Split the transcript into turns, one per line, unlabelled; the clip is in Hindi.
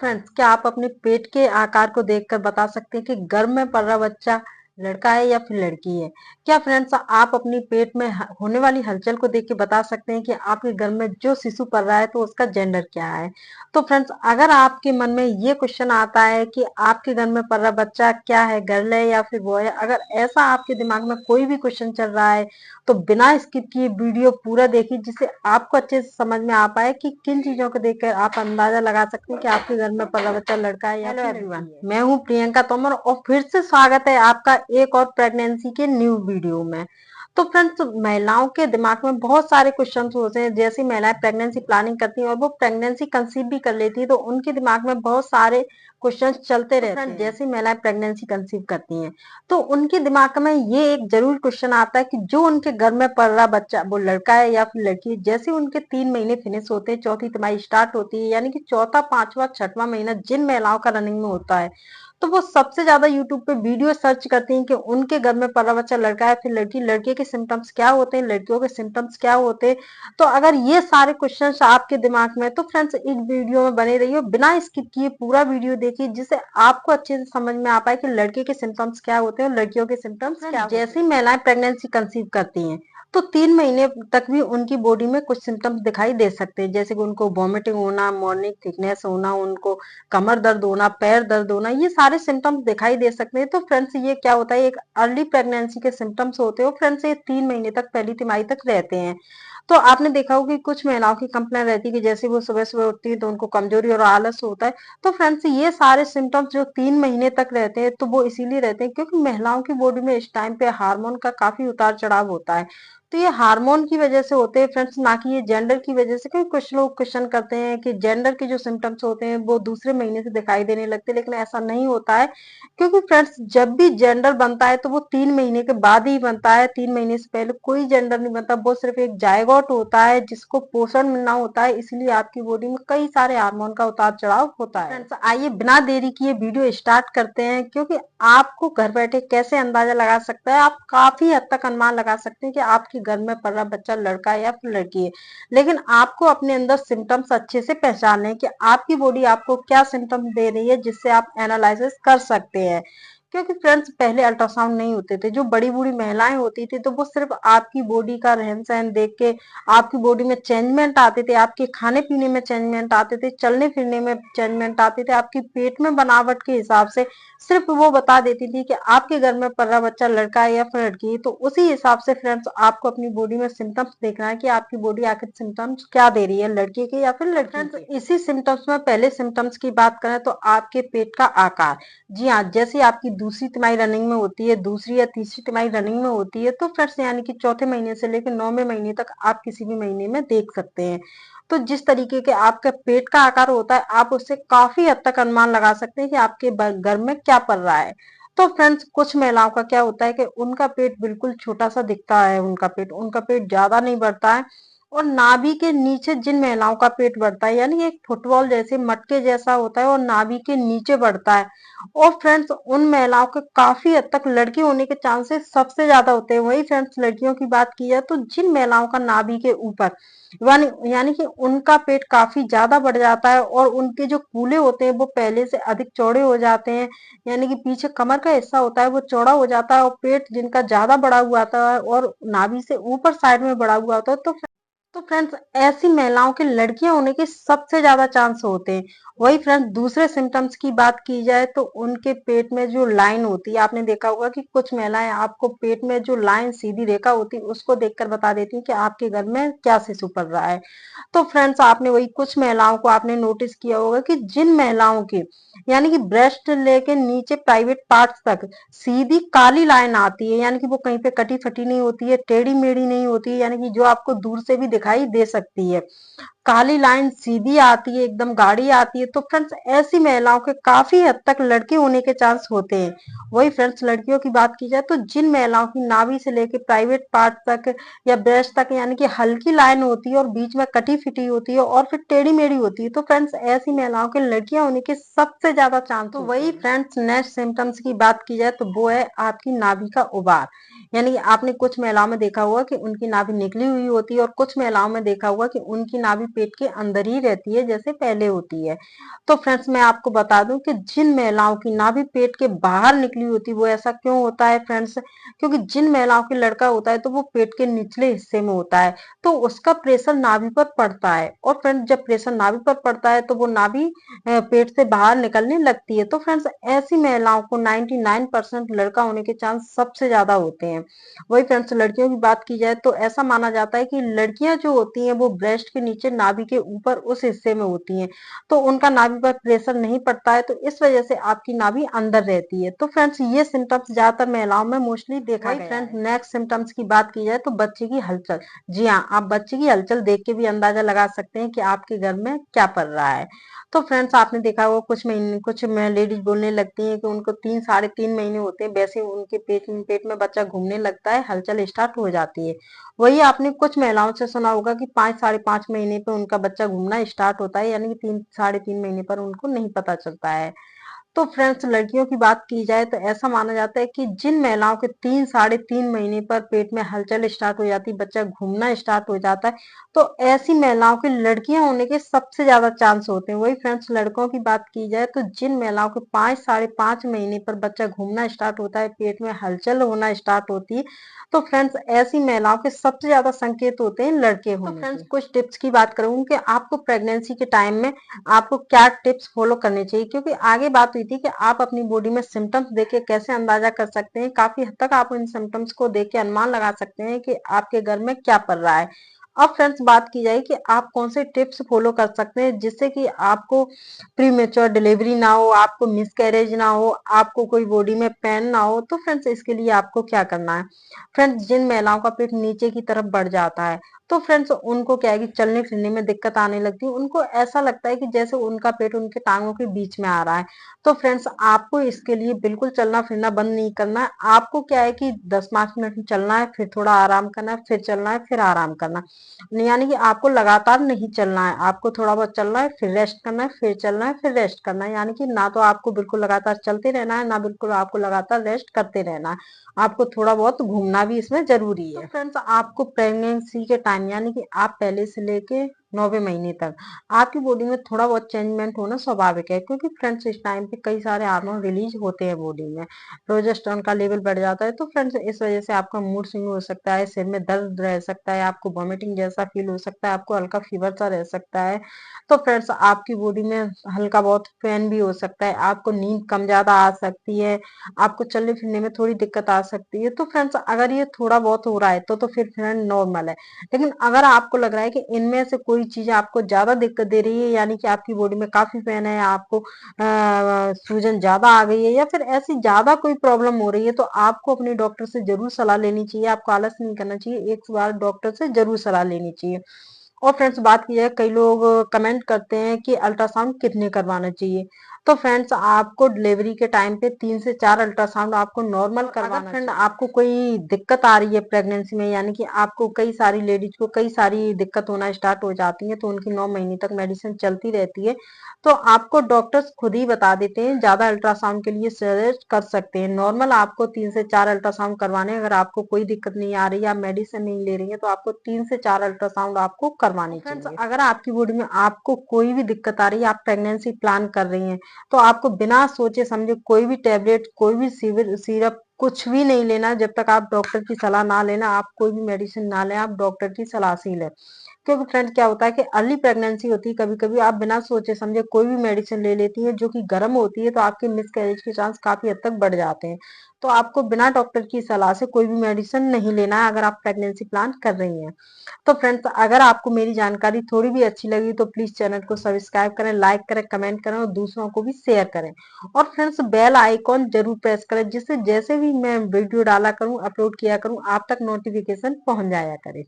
फ्रेंड्स, क्या आप अपने पेट के आकार को देखकर बता सकते हैं कि गर्भ में पल रहा बच्चा लड़का है या फिर लड़की है? क्या फ्रेंड्स, आप अपनी पेट में होने वाली हलचल को देख के बता सकते हैं कि आपके गर्भ में जो शिशु पल रहा है तो उसका जेंडर क्या है? तो फ्रेंड्स, अगर आपके मन में ये क्वेश्चन आता है कि आपके गर्भ में पल रहा बच्चा क्या है, गर्ल है या फिर बॉय है, अगर ऐसा आपके दिमाग में कोई भी क्वेश्चन चल रहा है तो बिना स्किप किए वीडियो पूरा देखिए, जिससे आपको अच्छे से समझ में आ पाए कि किन चीजों को देखकर आप अंदाजा लगा सकते हैं कि आपके घर में पला बच्चा लड़का है या फिर एवरीवन, मैं हूं प्रियंका तोमर और फिर से स्वागत है आपका एक और प्रेगनेंसी के न्यू वीडियो में। तो फ्रेंड्स, महिलाओं के दिमाग में बहुत सारे क्वेश्चन होते हैं। जैसी महिलाएं प्रेगनेंसी प्लानिंग करती हैं और वो प्रेगनेंसी कंसीव भी कर लेती है तो उनके दिमाग में बहुत सारे क्वेश्चन चलते रहते हैं। जैसी महिलाएं प्रेगनेंसी कंसीव करती हैं तो उनके दिमाग में ये एक जरूर क्वेश्चन आता है कि जो उनके घर में पल रहा बच्चा वो लड़का है या फिर लड़की है। जैसे उनके 3 महीने फिनिश होते हैं, चौथी तिमाही स्टार्ट होती है, यानी कि चौथा, पांचवा, छठवां महीना जिन महिलाओं का रनिंग में होता है तो वो सबसे ज्यादा यूट्यूब पे वीडियो सर्च करती हैं कि उनके घर में पला बच्चा लड़का है फिर लड़की, लड़के के सिम्टम्स क्या होते हैं, लड़कियों के सिम्टम्स क्या होते हैं। तो अगर ये सारे क्वेश्चंस आपके दिमाग में, तो फ्रेंड्स इस वीडियो में बने रहिए, बिना स्किप किए पूरा वीडियो देखिए, जिससे आपको अच्छे से समझ में आ पाए कि लड़के के सिम्टम्स क्या होते हैं और लड़कियों के सिम्टम्स क्या होते हैं। जैसी महिलाएं प्रेगनेंसी कंसीव करती हैं तो 3 महीने तक भी उनकी बॉडी में कुछ सिम्टम्स दिखाई दे सकते हैं, जैसे कि उनको वॉमिटिंग होना, मॉर्निंग थिकनेस होना, उनको कमर दर्द होना, पैर दर्द होना, ये सारे सिम्टम्स दिखाई दे सकते हैं। तो फ्रेंड्स, ये क्या होता है, एक अर्ली प्रेगनेंसी के सिम्टम्स होते हैं। फ्रेंड्स, ये 3 महीने तक, पहली तिमाही तक रहते हैं। तो आपने देखा होगा कि कुछ महिलाओं की कंप्लेन रहती है कि जैसे वो सुबह सुबह उठती है तो उनको कमजोरी और आलस होता है। तो फ्रेंड्स, ये सारे सिम्टम्स जो 3 महीने तक रहते हैं तो वो इसीलिए रहते हैं क्योंकि महिलाओं की बॉडी में इस टाइम पे हार्मोन का काफी उतार चढ़ाव होता है। तो ये हार्मोन की वजह से होते हैं फ्रेंड्स, ना कि ये जेंडर की वजह से। क्योंकि कुछ लोग क्वेश्चन करते हैं कि जेंडर के जो सिम्टम्स होते हैं वो दूसरे महीने से दिखाई देने लगते हैं, लेकिन ऐसा नहीं होता है। क्योंकि फ्रेंड्स, जब भी जेंडर बनता है तो वो 3 महीने के बाद ही बनता है। 3 महीने से पहले कोई जेंडर नहीं बनता, वो सिर्फ एक जायगोट होता है जिसको पोषण मिलना होता है। इसलिए आपकी बॉडी में कई सारे हार्मोन का उतार चढ़ाव होता है। फ्रेंड्स, आइए बिना देरी किए वीडियो स्टार्ट करते हैं, क्योंकि आपको घर बैठे कैसे अंदाजा लगा सकता है, आप काफी हद तक अनुमान लगा सकते हैं कि आपके घर में पल रहा बच्चा लड़का है या फिर लड़की है। लेकिन आपको अपने अंदर सिम्टम्स अच्छे से पहचानने हैं कि आपकी बॉडी आपको क्या सिम्टम्स दे रही है, जिससे आप एनालिसिस कर सकते हैं। क्योंकि फ्रेंड्स, पहले अल्ट्रासाउंड नहीं होते थे। जो बड़ी बूढ़ी महिलाएं होती थी तो वो सिर्फ आपकी बॉडी का रहन सहन देख के, आपकी बॉडी में चेंजमेंट आते थे, आपके खाने पीने में चेंजमेंट आते थे, चलने फिरने में चेंजमेंट आते थे, आपकी पेट में बनावट के हिसाब से सिर्फ वो बता देती थी कि आपके घर में पल रहा बच्चा लड़का है या फिर लड़की है। तो उसी हिसाब से फ्रेंड्स, आपको अपनी बॉडी में सिम्टम्स देखना है कि आपकी बॉडी आखिर सिम्टम्स क्या दे रही है, लड़के के या फिर लड़की के। इसी सिम्टम्स में पहले सिम्टम्स की बात करें तो आपके पेट का आकार। जी हाँ, जैसे आपकी दूसरी तिमाही रनिंग में होती है, दूसरी या तीसरी तिमाही रनिंग में होती है, तो फ्रेंड्स यानी कि चौथे महीने से लेकर 9वें महीने तक आप किसी भी महीने में देख सकते हैं। तो जिस तरीके के आपके पेट का आकार होता है, आप उससे काफी हद तक अनुमान लगा सकते हैं कि आपके घर में क्या पल रहा है। तो फ्रेंड्स, कुछ महिलाओं का क्या होता है कि उनका पेट बिल्कुल छोटा सा दिखता है, उनका पेट ज्यादा नहीं बढ़ता है। और नाभि के नीचे जिन महिलाओं का पेट बढ़ता है, यानी एक फुटबॉल जैसे मटके जैसा होता है और नाभि के नीचे बढ़ता है, और फ्रेंड्स उन महिलाओं के काफी हद तक लड़की होने के चांसेस सबसे ज्यादा होते हैं। वही फ्रेंड्स, लड़कियों की बात की जाए तो जिन महिलाओं का नाभि के ऊपर यानी कि उनका पेट काफी ज्यादा बढ़ जाता है और उनके जो कूल्हे होते हैं वो पहले से अधिक चौड़े हो जाते हैं, यानी कि पीछे कमर का हिस्सा होता है वो चौड़ा हो जाता है, और पेट जिनका ज्यादा बढ़ा हुआ आता है और नाभि से ऊपर साइड में बढ़ा हुआ होता है, तो फ्रेंड्स ऐसी महिलाओं के लड़कियां होने के सबसे ज्यादा चांस होते हैं। वही फ्रेंड्स, दूसरे सिम्टम्स की बात की जाए तो उनके पेट में जो लाइन होती है, आपने देखा होगा कि कुछ महिलाएं आपको पेट में जो लाइन, सीधी रेखा होती है, उसको देखकर बता देती हैं कि आपके घर में क्या शिशु पल रहा है। तो फ्रेंड्स, आपने वही कुछ महिलाओं को आपने नोटिस किया होगा कि जिन महिलाओं के यानी कि ब्रेस्ट लेके नीचे प्राइवेट पार्ट्स तक सीधी काली लाइन आती है, यानी कि वो कहीं पे कटी फटी नहीं होती है, टेढ़ी मेढ़ी नहीं होती है, यानी कि जो आपको दूर से भी दिखाई दे सकती है, काली लाइन सीधी आती है, एकदम गाढ़ी आती है। तो फ्रेंड्स, ऐसी महिलाओं के काफी हद तक लड़के होने के चांस होते हैं। वही फ्रेंड्स, लड़कियों की बात की जाए तो जिन महिलाओं की नाभि से लेकर प्राइवेट पार्ट तक या ब्रेस्ट तक यानी कि हल्की लाइन होती है और बीच में कटी फिटी होती है और फिर टेढ़ी मेढ़ी होती है, तो फ्रेंड्स ऐसी महिलाओं के लड़कियां होने के सबसे ज्यादा चांस। तो वही फ्रेंड्स, नेक्स्ट सिम्टम्स की बात की जाए तो वो है आपकी नाभि का उबार, यानी कि आपने कुछ महिलाओं में देखा होगा कि उनकी नाभि निकली हुई होती है और कुछ महिलाओं में देखा होगा कि उनकी नाभि पेट के अंदर ही रहती है जैसे पहले होती है। तो फ्रेंड्स मैं आपको बता दूं कि जिन महिलाओं की नाभि पेट के बाहर निकली होती है वो ऐसा क्यों होता है फ्रेंड्स, क्योंकि जिन महिलाओं के लड़का होता है तो वो पेट के निचले हिस्से में होता है, तो उसका प्रेशर नाभि पर पड़ता है और फ्रेंड्स जब प्रेशर नाभि पर पड़ता है तो वो नाभि पेट से बाहर निकलने लगती है। तो फ्रेंड्स ऐसी महिलाओं को 99% लड़का होने के चांस सबसे ज्यादा होते हैं। वही फ्रेंड्स लड़कियों की बात की जाए तो ऐसा माना जाता है कि लड़कियां जो होती हैं वो ब्रेस्ट के नीचे नाभि के ऊपर उस हिस्से में होती हैं, तो उनका नाभि पर प्रेशर नहीं पड़ता है, तो इस वजह से आपकी नाभि अंदर रहती है। तो फ्रेंड्स ये सिम्टम्स ज्यादातर महिलाओं में मोस्टली देखा गया है। फ्रेंड्स नेक्स्ट सिम्टम्स की बात की जाए तो बच्चे की हलचल। जी हाँ, आप बच्चे की हलचल देख के भी अंदाजा लगा सकते हैं कि आपके घर में क्या पल रहा है। तो फ्रेंड्स आपने देखा होगा कुछ लेडीज बोलने लगती हैं कि उनको 3 साढ़े 3 महीने होते हैं वैसे उनके पेट में बच्चा घूमने लगता है, हलचल स्टार्ट हो जाती है। वही आपने कुछ महिलाओं से सुना होगा कि 5 साढ़े 5 महीने पे उनका बच्चा घूमना स्टार्ट होता है, यानी कि 3 साढ़े 3 महीने पर उनको नहीं पता चलता है। तो फ्रेंड्स लड़कियों की बात की जाए तो ऐसा माना जाता है कि जिन महिलाओं के 3 साढ़े 3 महीने पर पेट में हलचल स्टार्ट हो जाती है, बच्चा घूमना स्टार्ट हो जाता है, तो ऐसी महिलाओं की लड़कियां होने के सबसे ज्यादा चांस होते हैं। वही फ्रेंड्स लड़कों की बात की जाए तो जिन महिलाओं के 5 साढ़े 5 महीने पर बच्चा घूमना स्टार्ट होता है, पेट में हलचल होना स्टार्ट होती है, तो फ्रेंड्स ऐसी महिलाओं के सबसे ज्यादा संकेत होते हैं लड़के होने के। तो फ्रेंड्स कुछ टिप्स की बात करूँ कि आपको प्रेगनेंसी के टाइम में आपको क्या टिप्स फॉलो करने चाहिए, क्योंकि आगे बात हुई थी कि आप अपनी बॉडी में सिम्टम्स देख के कैसे अंदाजा कर सकते हैं, काफी हद तक आप इन सिम्टम्स को देख के अनुमान लगा सकते हैं कि आपके घर में क्या पल रहा है। अब फ्रेंड्स बात की जाए कि आप कौन से टिप्स फॉलो कर सकते हैं जिससे कि आपको प्री मेच्योर डिलीवरी ना हो, आपको मिस कैरेज ना हो, आपको कोई बॉडी में पेन ना हो। तो फ्रेंड्स इसके लिए आपको क्या करना है, फ्रेंड्स जिन महिलाओं का पेट नीचे की तरफ बढ़ जाता है तो फ्रेंड्स उनको क्या है कि चलने फिरने में दिक्कत आने लगती है, उनको ऐसा लगता है कि जैसे उनका पेट उनके टांगों के बीच में आ रहा है। तो फ्रेंड्स आपको इसके लिए बिल्कुल चलना फिरना बंद नहीं करना है, आपको क्या है कि 10-5 मिनट चलना है, फिर थोड़ा आराम करना है, फिर चलना है, फिर आराम करना है। यानी कि आपको लगातार नहीं चलना है, आपको थोड़ा बहुत चलना है, फिर रेस्ट करना है, फिर चलना है, फिर रेस्ट करना है। यानी कि ना तो आपको बिल्कुल लगातार चलते रहना है, ना बिल्कुल आपको लगातार रेस्ट करते रहना है, आपको थोड़ा बहुत घूमना भी इसमें जरूरी है। तो फ्रेंड्स आपको प्रेगनेंसी के टाइम यानी कि आप पहले से लेके 9वें महीने तक आपकी बॉडी में थोड़ा बहुत चेंजमेंट होना स्वाभाविक है, क्योंकि फ्रेंड्स इस टाइम पे कई सारे हार्मोन रिलीज होते हैं बॉडी में, प्रोजेस्टेरोन का लेवल बढ़ जाता है। तो फ्रेंड्स इस वजह से आपका मूड स्विंग हो सकता है, सिर में दर्द रह सकता है, आपको वॉमिटिंग जैसा फील हो सकता है, आपको हल्का फीवर सा रह सकता है। तो फ्रेंड्स आपकी बॉडी में हल्का बहुत पेन भी हो सकता है, आपको नींद कम ज्यादा आ सकती है, आपको चलने फिरने में थोड़ी दिक्कत आ सकती है। तो फ्रेंड्स अगर ये थोड़ा बहुत हो रहा है तो फिर फ्रेंड नॉर्मल है। लेकिन अगर आपको लग रहा है कि इनमें से कोई चीज आपको ज्यादा दिक्कत दे रही है, यानी कि आपकी बॉडी में काफी पेन है, आपको सूजन ज्यादा आ गई है, या फिर ऐसी ज्यादा कोई प्रॉब्लम हो रही है, तो आपको अपने डॉक्टर से जरूर सलाह लेनी चाहिए। आपको आलस नहीं करना चाहिए, एक बार डॉक्टर से जरूर सलाह लेनी चाहिए। और फ्रेंड्स बात की जाए, कई लोग कमेंट करते हैं कि अल्ट्रासाउंड कितने करवाना चाहिए। तो फ्रेंड्स आपको डिलीवरी के टाइम पे 3 से 4 अल्ट्रासाउंड आपको नॉर्मल करवाना फ्रेंड चाहिए। आपको कोई दिक्कत आ रही है प्रेगनेंसी में, यानी कि आपको कई सारी लेडीज को कई सारी दिक्कत होना स्टार्ट हो जाती है, तो उनकी 9 महीने तक मेडिसिन चलती रहती है, तो आपको डॉक्टर्स खुद ही बता देते हैं ज्यादा अल्ट्रासाउंड के लिए सजेस्ट कर सकते हैं। नॉर्मल आपको 3 से 4 अल्ट्रासाउंड करवाने, अगर आपको कोई दिक्कत नहीं आ रही है, आप मेडिसिन नहीं ले रही है, तो आपको 3 से 4 अल्ट्रासाउंड आपको करवानी चाहिए। फ्रेंड्स अगर आपकी बॉडी में आपको कोई भी दिक्कत आ रही है, आप प्रेगनेंसी प्लान कर रही हैं, तो आपको बिना सोचे समझे कोई भी टेबलेट, कोई भी सिरप कुछ भी नहीं लेना जब तक आप डॉक्टर की सलाह ना लेना, आप कोई भी मेडिसिन ना लें, आप डॉक्टर की सलाह से ही लें। क्योंकि फ्रेंड्स क्या होता है कि अर्ली प्रेगनेंसी होती है, कभी कभी आप बिना सोचे समझे कोई भी मेडिसिन ले लेती हैं जो कि गर्म होती है, तो आपके मिसकैरेज के चांस काफी हद तक बढ़ जाते हैं। तो आपको बिना डॉक्टर की सलाह से कोई भी मेडिसिन नहीं लेना है अगर आप प्रेगनेंसी प्लान कर रही हैं। तो फ्रेंड्स अगर आपको मेरी जानकारी थोड़ी भी अच्छी लगी तो प्लीज चैनल को सब्सक्राइब करें, लाइक करें, कमेंट करें और दूसरों को भी शेयर करें। और फ्रेंड्स बेल आइकॉन जरूर प्रेस करें, जिससे जैसे भी मैं वीडियो डाला करूं, अपलोड किया करूं, आप तक नोटिफिकेशन पहुंच जाया करे।